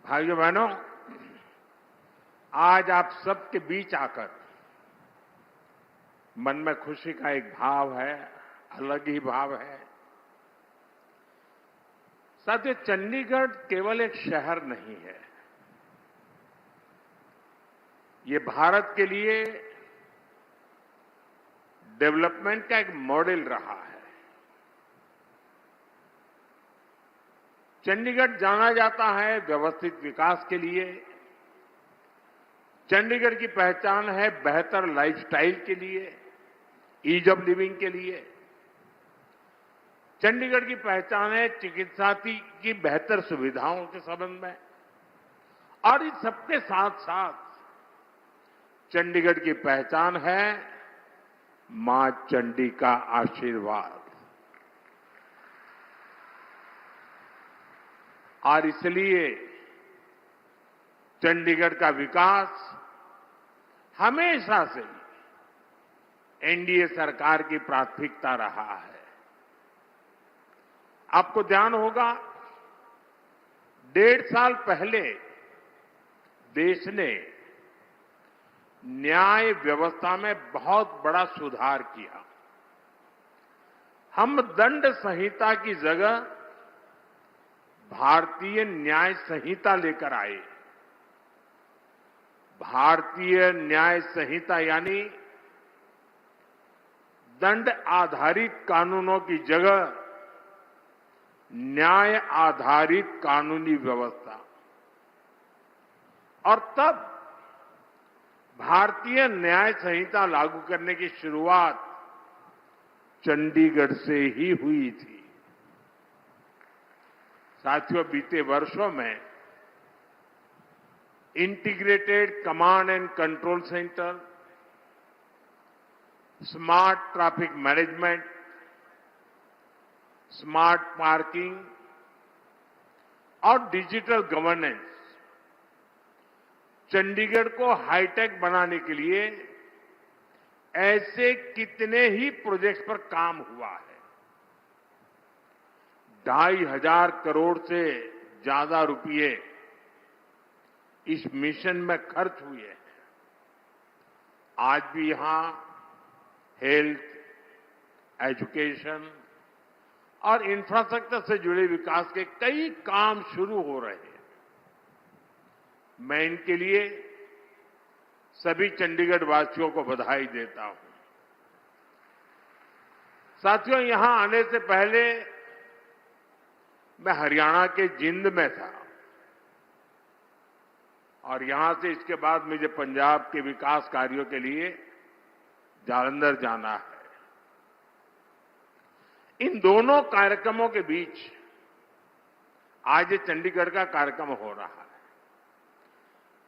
भाइयों बहनों, आज आप सबके बीच आकर मन में खुशी का एक भाव है, अलग ही भाव है। साथियों, चंडीगढ़ केवल एक शहर नहीं है, ये भारत के लिए डेवलपमेंट का एक मॉडल रहा है। चंडीगढ़ जाना जाता है व्यवस्थित विकास के लिए। चंडीगढ़ की पहचान है बेहतर लाइफस्टाइल के लिए, ईज ऑफ लिविंग के लिए। चंडीगढ़ की पहचान है चिकित्सा की बेहतर सुविधाओं के संबंध में। और इस सबके साथ साथ चंडीगढ़ की पहचान है मां चंडी का आशीर्वाद। और इसलिए चंडीगढ़ का विकास हमेशा से एनडीए सरकार की प्राथमिकता रहा है। आपको ध्यान होगा, 1.5 साल पहले देश ने न्याय व्यवस्था में बहुत बड़ा सुधार किया। हम दंड संहिता की जगह भारतीय न्याय संहिता लेकर आए। भारतीय न्याय संहिता यानी दंड आधारित कानूनों की जगह न्याय आधारित कानूनी व्यवस्था। और तब भारतीय न्याय संहिता लागू करने की शुरुआत चंडीगढ़ से ही हुई थी। साथियों, बीते वर्षों में integrated command and control centre, smart traffic management, smart parking और डिजिटल गवर्नेंस चंडीगढ़ को हाईटेक बनाने के लिए ऐसे कितने ही प्रोजेक्ट्स पर काम हुआ है। 2,500 करोड़ से ज्यादा रुपए इस मिशन में खर्च हुए हैं। आज भी यहां हेल्थ, एजुकेशन और इंफ्रास्ट्रक्चर से जुड़े विकास के कई काम शुरू हो रहे हैं। मैं इनके लिए सभी चंडीगढ़ वासियों को बधाई देता हूं। साथियों, यहां आने से पहले मैं हरियाणा के जिंद में था और यहां से इसके बाद मुझे पंजाब के विकास कार्यों के लिए जालंधर जाना है। इन दोनों कार्यक्रमों के बीच आज ये चंडीगढ़ का कार्यक्रम हो रहा है,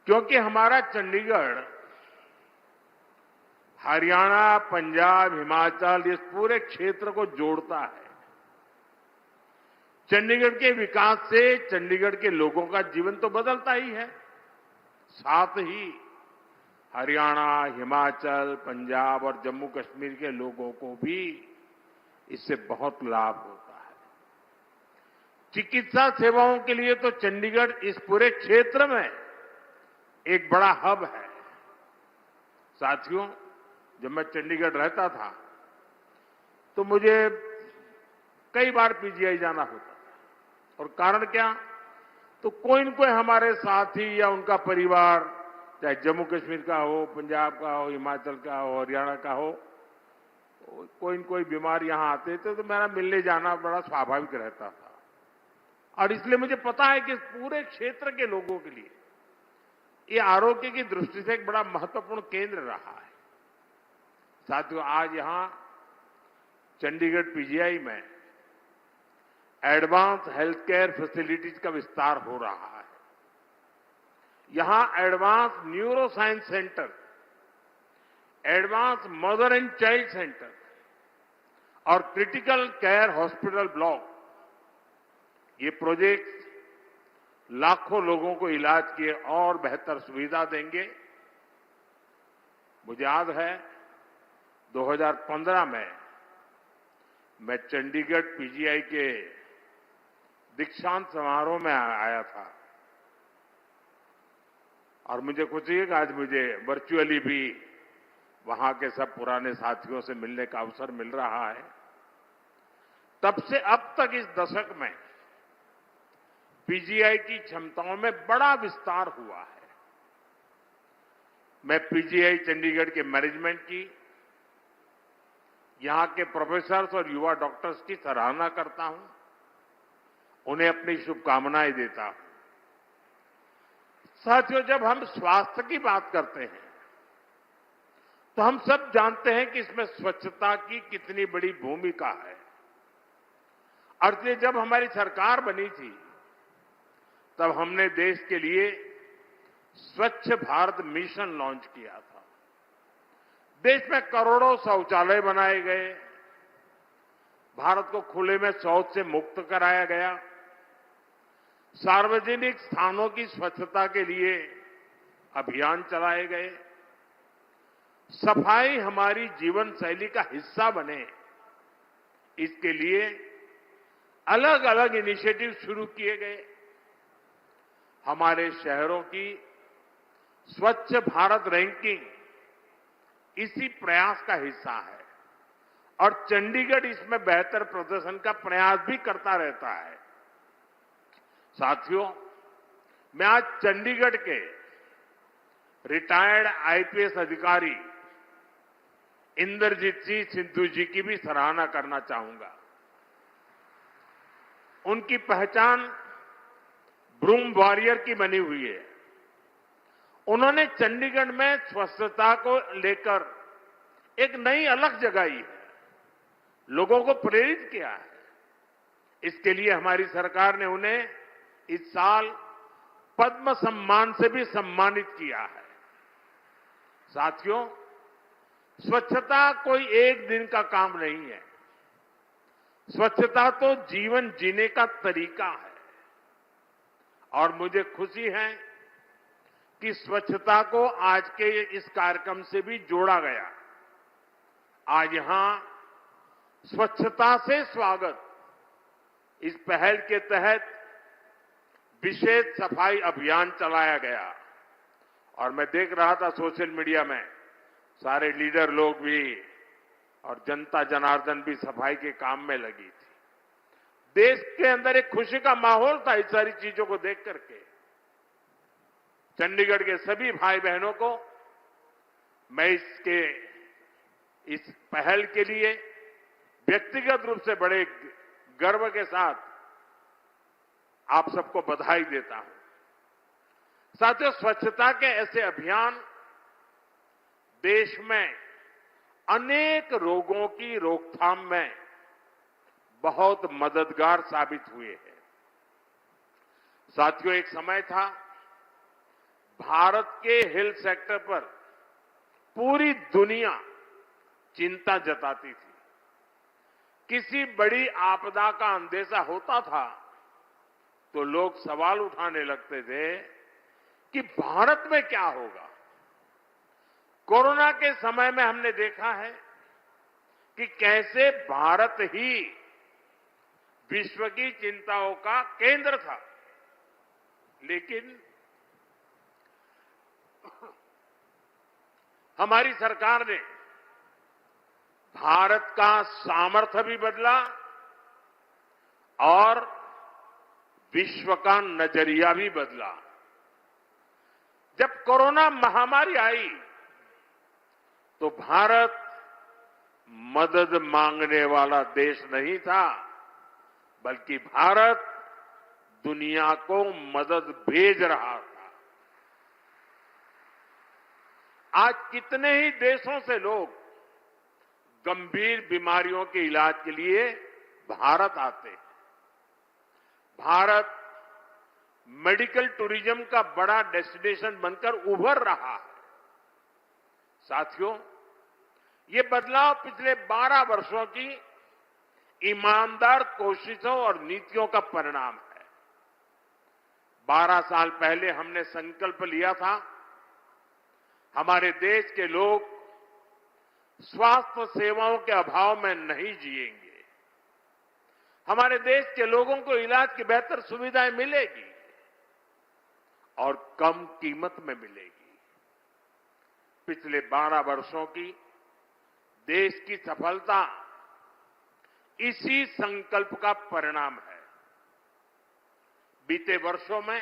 क्योंकि हमारा चंडीगढ़ हरियाणा, पंजाब, हिमाचल, इस पूरे क्षेत्र को जोड़ता है। चंडीगढ़ के विकास से चंडीगढ़ के लोगों का जीवन तो बदलता ही है, साथ ही हरियाणा, हिमाचल, पंजाब और जम्मू कश्मीर के लोगों को भी इससे बहुत लाभ होता है। चिकित्सा सेवाओं के लिए तो चंडीगढ़ इस पूरे क्षेत्र में एक बड़ा हब है। साथियों, जब मैं चंडीगढ़ रहता था तो मुझे कई बार पीजीआई जाना होता था। और कारण क्या? तो कोई न कोई हमारे साथी या उनका परिवार, चाहे जम्मू कश्मीर का हो, पंजाब का हो, हिमाचल का हो, हरियाणा का हो, कोई न कोई बीमार यहां आते थे तो मेरा मिलने जाना बड़ा स्वाभाविक रहता था। और इसलिए मुझे पता है कि पूरे क्षेत्र के लोगों के लिए ये आरोग्य की दृष्टि से एक बड़ा महत्वपूर्ण केंद्र रहा है। साथियों, आज यहां चंडीगढ़ पीजीआई में एडवांस हेल्थ केयर फैसिलिटीज का विस्तार हो रहा है। यहां advance neuro science centre, advance mother and child centre और क्रिटिकल केयर हॉस्पिटल ब्लॉक, ये प्रोजेक्ट लाखों लोगों को इलाज की और बेहतर सुविधा देंगे। मुझे याद है 2015 में मैं चंडीगढ़ पीजीआई के दीक्षांत समारोह में आया था और मुझे खुशी है कि आज मुझे वर्चुअली भी वहां के सब पुराने साथियों से मिलने का अवसर मिल रहा है। तब से अब तक इस दशक में पीजीआई की क्षमताओं में बड़ा विस्तार हुआ है। मैं पीजीआई चंडीगढ़ के मैनेजमेंट की, यहां के प्रोफेसर्स और युवा डॉक्टर्स की सराहना करता हूं, उन्हें अपनी शुभकामनाएं देता हूं। साथियों, जब हम स्वास्थ्य की बात करते हैं तो हम सब जानते हैं कि इसमें स्वच्छता की कितनी बड़ी भूमिका है। और इसलिए जब हमारी सरकार बनी थी तब हमने देश के लिए स्वच्छ भारत मिशन लॉन्च किया था। देश में करोड़ों शौचालय बनाए गए, भारत को खुले में शौच से मुक्त कराया गया, सार्वजनिक स्थानों की स्वच्छता के लिए अभियान चलाए गए, सफाई हमारी जीवन शैली का हिस्सा बने, इसके लिए अलग अलग इनिशिएटिव शुरू किए गए। हमारे शहरों की स्वच्छ भारत रैंकिंग इसी प्रयास का हिस्सा है और चंडीगढ़ इसमें बेहतर प्रदर्शन का प्रयास भी करता रहता है। साथियों, मैं आज चंडीगढ़ के रिटायर्ड आईपीएस अधिकारी इंद्रजीत सिंह सिद्धू जी की भी सराहना करना चाहूंगा। उनकी पहचान ब्रूम वॉरियर की बनी हुई है। उन्होंने चंडीगढ़ में स्वच्छता को लेकर एक नई अलग जगाई है, लोगों को प्रेरित किया है। इसके लिए हमारी सरकार ने उन्हें इस साल पद्म सम्मान से भी सम्मानित किया है। साथियों, स्वच्छता कोई एक दिन का काम नहीं है। स्वच्छता तो जीवन जीने का तरीका है और मुझे खुशी है कि स्वच्छता को आज के इस कार्यक्रम से भी जोड़ा गया। आज यहां स्वच्छता से स्वागत इस पहल के तहत विशेष सफाई अभियान चलाया गया और मैं देख रहा था सोशल मीडिया में सारे लीडर लोग भी और जनता जनार्दन भी सफाई के काम में लगी थी। देश के अंदर एक खुशी का माहौल था इस सारी चीजों को देख करके। चंडीगढ़ के सभी भाई बहनों को मैं इस पहल के लिए व्यक्तिगत रूप से बड़े गर्व के साथ आप सबको बधाई देता हूं। साथियों, स्वच्छता के ऐसे अभियान देश में अनेक रोगों की रोकथाम में बहुत मददगार साबित हुए हैं। साथियों, एक समय था भारत के हेल्थ सेक्टर पर पूरी दुनिया चिंता जताती थी। किसी बड़ी आपदा का अंदेशा होता था तो लोग सवाल उठाने लगते थे कि भारत में क्या होगा। कोरोना के समय में हमने देखा है कि कैसे भारत ही विश्व की चिंताओं का केंद्र था, लेकिन हमारी सरकार ने भारत का सामर्थ्य भी बदला और विश्व का नजरिया भी बदला। जब कोरोना महामारी आई तो भारत मदद मांगने वाला देश नहीं था, बल्कि भारत दुनिया को मदद भेज रहा था। आज कितने ही देशों से लोग गंभीर बीमारियों के इलाज के लिए भारत आते हैं। भारत मेडिकल टूरिज्म का बड़ा डेस्टिनेशन बनकर उभर रहा है। साथियों, ये बदलाव पिछले 12 वर्षों की ईमानदार कोशिशों और नीतियों का परिणाम है। 12 साल पहले हमने संकल्प लिया था, हमारे देश के लोग स्वास्थ्य सेवाओं के अभाव में नहीं जिएंगे। हमारे देश के लोगों को इलाज की बेहतर सुविधाएं मिलेगी और कम कीमत में मिलेगी। पिछले 12 वर्षों की देश की सफलता इसी संकल्प का परिणाम है। बीते वर्षों में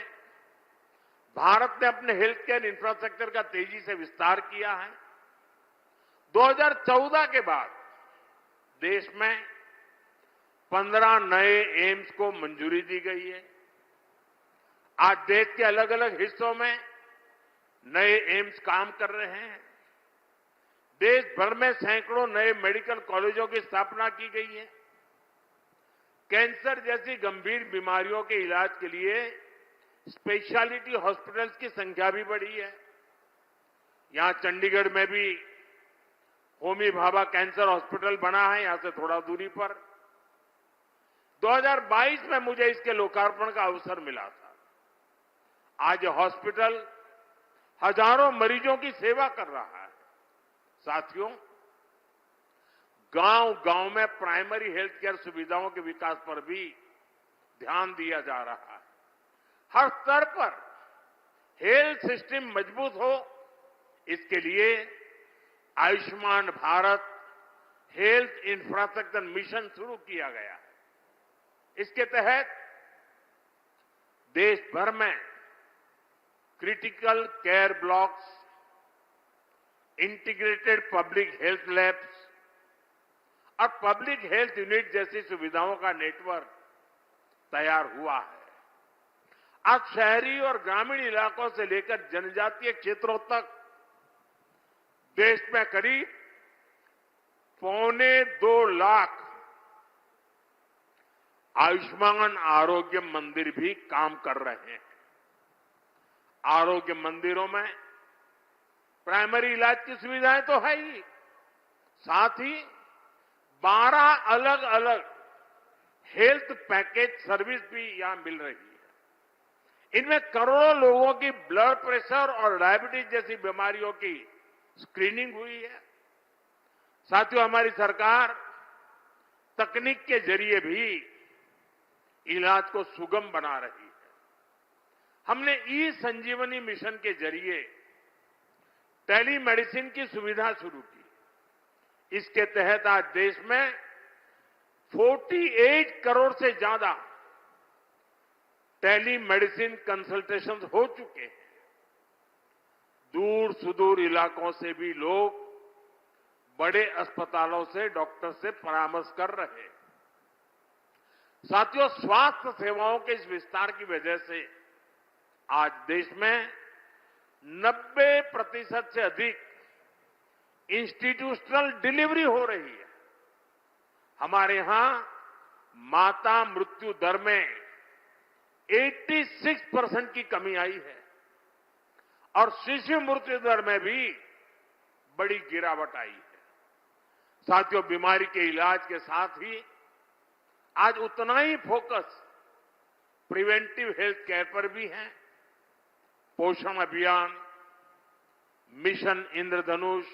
भारत ने अपने हेल्थ केयर इंफ्रास्ट्रक्चर का तेजी से विस्तार किया है। 2014 के बाद देश में 15 नए एम्स को मंजूरी दी गई है। आज देश के अलग अलग हिस्सों में नए एम्स काम कर रहे हैं। देश भर में सैकड़ों नए मेडिकल कॉलेजों की स्थापना की गई है। कैंसर जैसी गंभीर बीमारियों के इलाज के लिए स्पेशलिटी हॉस्पिटल्स की संख्या भी बढ़ी है। यहां चंडीगढ़ में भी होमी भाभा कैंसर हॉस्पिटल बना है, यहां से थोड़ा दूरी पर। 2022 में मुझे इसके लोकार्पण का अवसर मिला था। आज हॉस्पिटल हजारों मरीजों की सेवा कर रहा है। साथियों, गांव-गांव में प्राइमरी हेल्थ केयर सुविधाओं के विकास पर भी ध्यान दिया जा रहा है। हर स्तर पर हेल्थ सिस्टम मजबूत हो, इसके लिए Ayushman Bharat health infrastructure mission शुरू किया गया है। इसके तहत देश भर में critical care blocks, integrated public health labs और पब्लिक हेल्थ यूनिट जैसी सुविधाओं का नेटवर्क तैयार हुआ है। आज शहरी और ग्रामीण इलाकों से लेकर जनजातीय क्षेत्रों तक देश में करीब 2.25 लाख आयुष्मान आरोग्य मंदिर भी काम कर रहे हैं। आरोग्य मंदिरों में प्राइमरी इलाज की सुविधाएं तो है ही, साथ ही 12 अलग अलग हेल्थ पैकेज सर्विस भी यहां मिल रही है। इनमें करोड़ों लोगों की ब्लड प्रेशर और डायबिटीज जैसी बीमारियों की स्क्रीनिंग हुई है। साथियों, हमारी सरकार तकनीक के जरिए भी इलाज को सुगम बना रही है। हमने ई संजीवनी मिशन के जरिए टेलीमेडिसिन की सुविधा शुरू की। इसके तहत आज देश में 48 करोड़ से ज्यादा टेलीमेडिसिन कंसल्टेशन हो चुके हैं। दूर सुदूर इलाकों से भी लोग बड़े अस्पतालों से डॉक्टर से परामर्श कर रहे हैं। साथियों, स्वास्थ्य सेवाओं के इस विस्तार की वजह से आज देश में 90% से अधिक इंस्टीट्यूशनल डिलीवरी हो रही है। हमारे यहां माता मृत्यु दर में 86% की कमी आई है और शिशु मृत्यु दर में भी बड़ी गिरावट आई है। साथियों, बीमारी के इलाज के साथ ही आज उतना ही फोकस प्रिवेंटिव हेल्थ केयर पर भी है। पोषण अभियान, mission Indradhanush,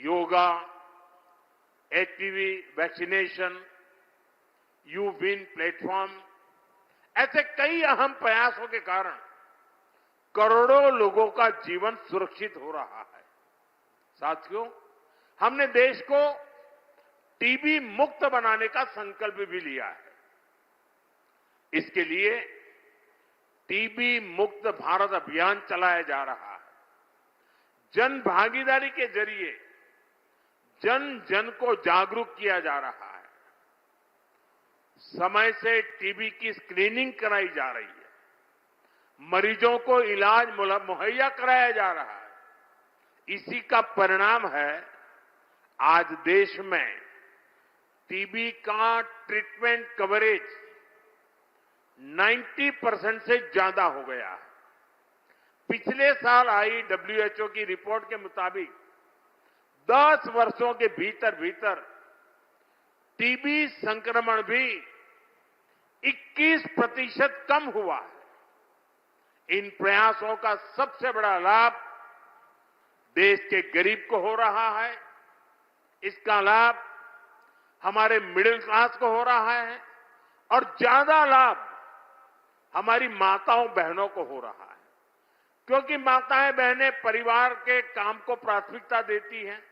yoga, HPV vaccination, you win platform, ऐसे कई अहम प्रयासों के कारण करोड़ों लोगों का जीवन सुरक्षित हो रहा है। साथियों, हमने देश को टीबी मुक्त बनाने का संकल्प भी लिया है। इसके लिए टीबी मुक्त भारत अभियान चलाया जा रहा है। जन भागीदारी के जरिए जन जन को जागरूक किया जा रहा है। समय से टीबी की स्क्रीनिंग कराई जा रही है। मरीजों को इलाज मुहैया कराया जा रहा है। इसी का परिणाम है आज देश में टीबी का ट्रीटमेंट कवरेज 90% से ज्यादा हो गया है। पिछले साल आई WHO की रिपोर्ट के मुताबिक 10 वर्षों के भीतर भीतर टीबी संक्रमण भी 21% कम हुआ है। इन प्रयासों का सबसे बड़ा लाभ देश के गरीब को हो रहा है। इसका लाभ हमारे मिडिल क्लास को हो रहा है और ज्यादा लाभ हमारी माताओं बहनों को हो रहा है, क्योंकि माताएं बहनें परिवार के काम को प्राथमिकता देती हैं।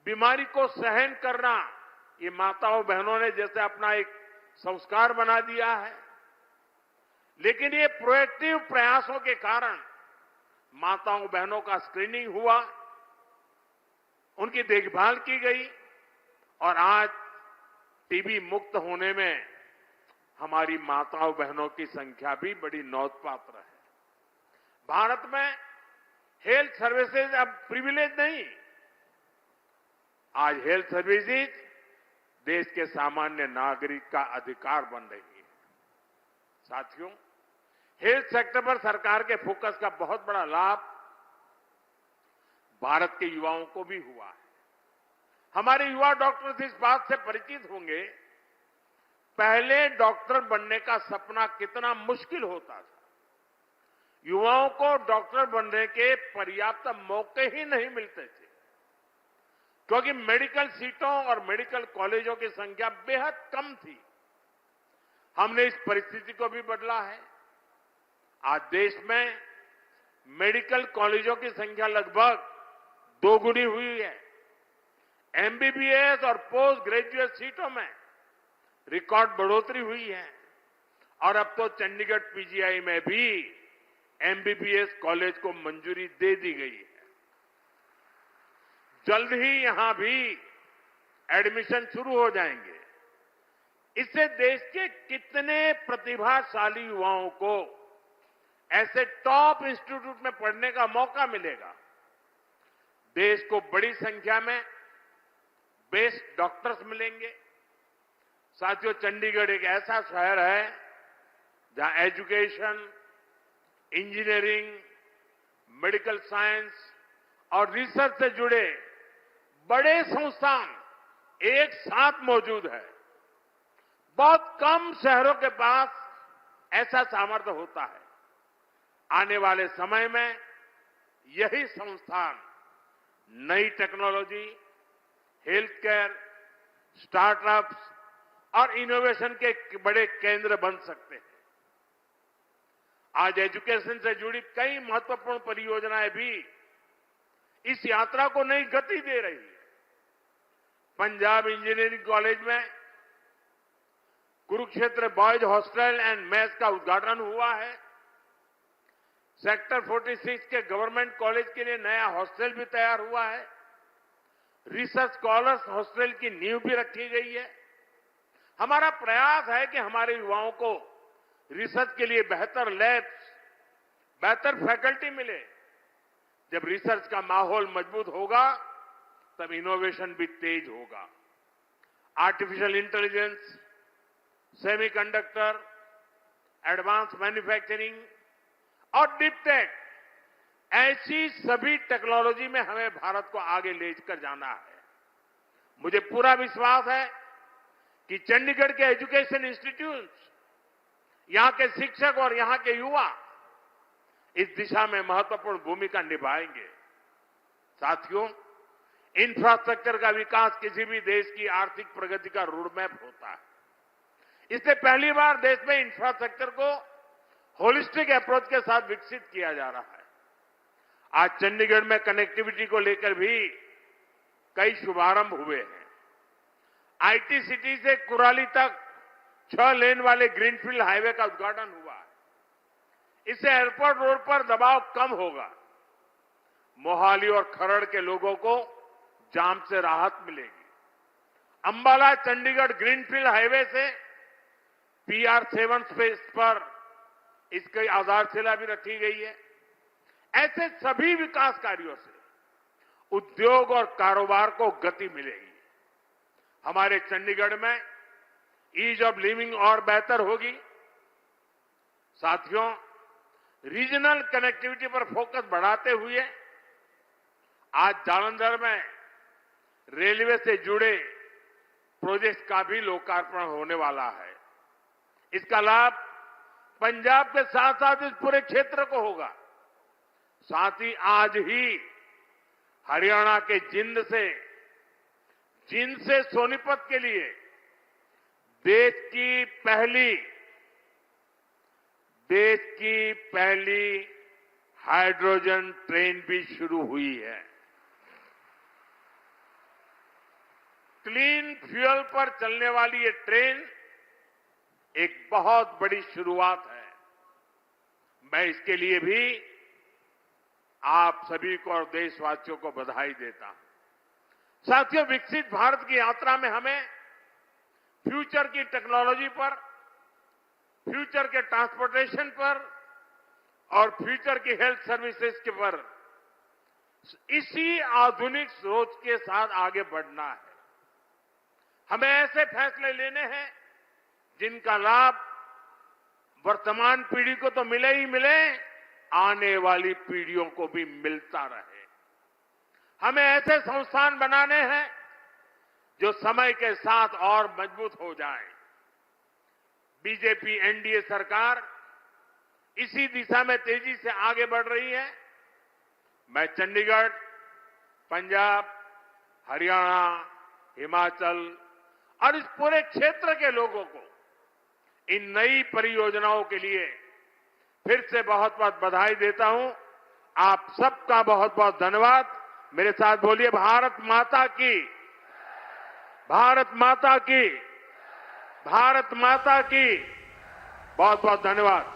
बीमारी को सहन करना ये माताओं बहनों ने जैसे अपना एक संस्कार बना दिया है, लेकिन ये प्रोएक्टिव प्रयासों के कारण माताओं बहनों का स्क्रीनिंग हुआ, उनकी देखभाल की गई और आज टीबी मुक्त होने में हमारी माताओं बहनों की संख्या भी बड़ी नोंधपात्र है। भारत में हेल्थ सर्विसेज अब प्रिविलेज नहीं, आज हेल्थ सर्विसेज देश के सामान्य नागरिक का अधिकार बन रही है। साथियों, हेल्थ सेक्टर पर सरकार के फोकस का बहुत बड़ा लाभ भारत के युवाओं को भी हुआ है। हमारे युवा डॉक्टर्स इस बात से परिचित होंगे, पहले डॉक्टर बनने का सपना कितना मुश्किल होता था। युवाओं को डॉक्टर बनने के पर्याप्त मौके ही नहीं मिलते थे, क्योंकि मेडिकल सीटों और मेडिकल कॉलेजों की संख्या बेहद कम थी। हमने इस परिस्थिति को भी बदला है। आज देश में मेडिकल कॉलेजों की संख्या लगभग दोगुनी हुई है। एमबीबीएस और पोस्ट ग्रेजुएट सीटों में रिकॉर्ड बढ़ोतरी हुई है और अब तो चंडीगढ़ पीजीआई में भी एमबीबीएस कॉलेज को मंजूरी दे दी गई है। जल्द ही यहां भी एडमिशन शुरू हो जाएंगे। इससे देश के कितने प्रतिभाशाली युवाओं को ऐसे टॉप इंस्टीट्यूट में पढ़ने का मौका मिलेगा। देश को बड़ी संख्या में बेस्ट डॉक्टर्स मिलेंगे। साथियों, चंडीगढ़ एक ऐसा शहर है जहां एजुकेशन, इंजीनियरिंग, मेडिकल साइंस और रिसर्च से जुड़े बड़े संस्थान एक साथ मौजूद है। बहुत कम शहरों के पास ऐसा सामर्थ्य होता है। आने वाले समय में यही संस्थान नई टेक्नोलॉजी, हेल्थ केयर, स्टार्टअप्स और इनोवेशन के बड़े केंद्र बन सकते हैं। आज एजुकेशन से जुड़ी कई महत्वपूर्ण परियोजनाएं भी इस यात्रा को नई गति दे रही है। पंजाब इंजीनियरिंग कॉलेज में Kurukshetra boys hostel and mess का उद्घाटन हुआ है। सेक्टर 46 के गवर्नमेंट कॉलेज के लिए नया हॉस्टल भी तैयार हुआ है। रिसर्च स्कॉलर्स हॉस्टल की नींव भी रखी गई है। हमारा प्रयास है कि हमारे युवाओं को रिसर्च के लिए बेहतर लैब्स, बेहतर फैकल्टी मिले। जब रिसर्च का माहौल मजबूत होगा तब इनोवेशन भी तेज होगा। Artificial intelligence, semiconductor, advance manufacturing और डीप टेक, ऐसी सभी टेक्नोलॉजी में हमें भारत को आगे लेकर जाना है। मुझे पूरा विश्वास है कि चंडीगढ़ के एजुकेशन इंस्टीट्यूट्स, यहां के शिक्षक और यहां के युवा इस दिशा में महत्वपूर्ण भूमिका निभाएंगे। साथियों, इंफ्रास्ट्रक्चर का विकास किसी भी देश की आर्थिक प्रगति का रोडमैप होता है। इसलिए पहली बार देश में इंफ्रास्ट्रक्चर को होलिस्टिक अप्रोच के साथ विकसित किया जा रहा है। आज चंडीगढ़ में कनेक्टिविटी को लेकर भी कई शुभारंभ हुए हैं। आईटी सिटी से कुराली तक 6 लेन वाले ग्रीनफील्ड हाईवे का उद्घाटन हुआ है। इससे एयरपोर्ट रोड पर दबाव कम होगा। मोहाली और खरड़ के लोगों को जाम से राहत मिलेगी। अंबाला चंडीगढ़ ग्रीनफील्ड हाईवे से PR7 स्पेस पर इसकी आधारशिला भी रखी गई है। ऐसे सभी विकास कार्यों से उद्योग और कारोबार को गति मिलेगी। हमारे चंडीगढ़ में ईज ऑफ लिविंग और बेहतर होगी। साथियों, रीजनल कनेक्टिविटी पर फोकस बढ़ाते हुए आज जालंधर में रेलवे से जुड़े प्रोजेक्ट का भी लोकार्पण होने वाला है। इसका लाभ पंजाब के साथ साथ इस पूरे क्षेत्र को होगा। साथ ही आज ही हरियाणा के जिंद से सोनीपत के लिए देश की पहली देश की पहली हाइड्रोजन ट्रेन भी शुरू हुई है। क्लीन फ्यूल पर चलने वाली ये ट्रेन एक बहुत बड़ी शुरुआत है। मैं इसके लिए भी आप सभी को और देशवासियों को बधाई देता हूं। साथियों, विकसित भारत की यात्रा में हमें फ्यूचर की टेक्नोलॉजी पर, फ्यूचर के ट्रांसपोर्टेशन पर और फ्यूचर की हेल्थ सर्विसेज के पर इसी आधुनिक सोच के साथ आगे बढ़ना है। हमें ऐसे फैसले लेने हैं जिनका लाभ वर्तमान पीढ़ी को तो मिले ही मिले, आने वाली पीढ़ियों को भी मिलता रहे। हमें ऐसे संस्थान बनाने हैं जो समय के साथ और मजबूत हो जाए। बीजेपी एनडीए सरकार इसी दिशा में तेजी से आगे बढ़ रही है। मैं चंडीगढ़, पंजाब, हरियाणा, हिमाचल और इस पूरे क्षेत्र के लोगों को इन नई परियोजनाओं के लिए फिर से बहुत बहुत बधाई देता हूं। आप सबका बहुत बहुत धन्यवाद। मेरे साथ बोलिए, भारत माता की, भारत माता की, भारत माता की। बहुत बहुत धन्यवाद।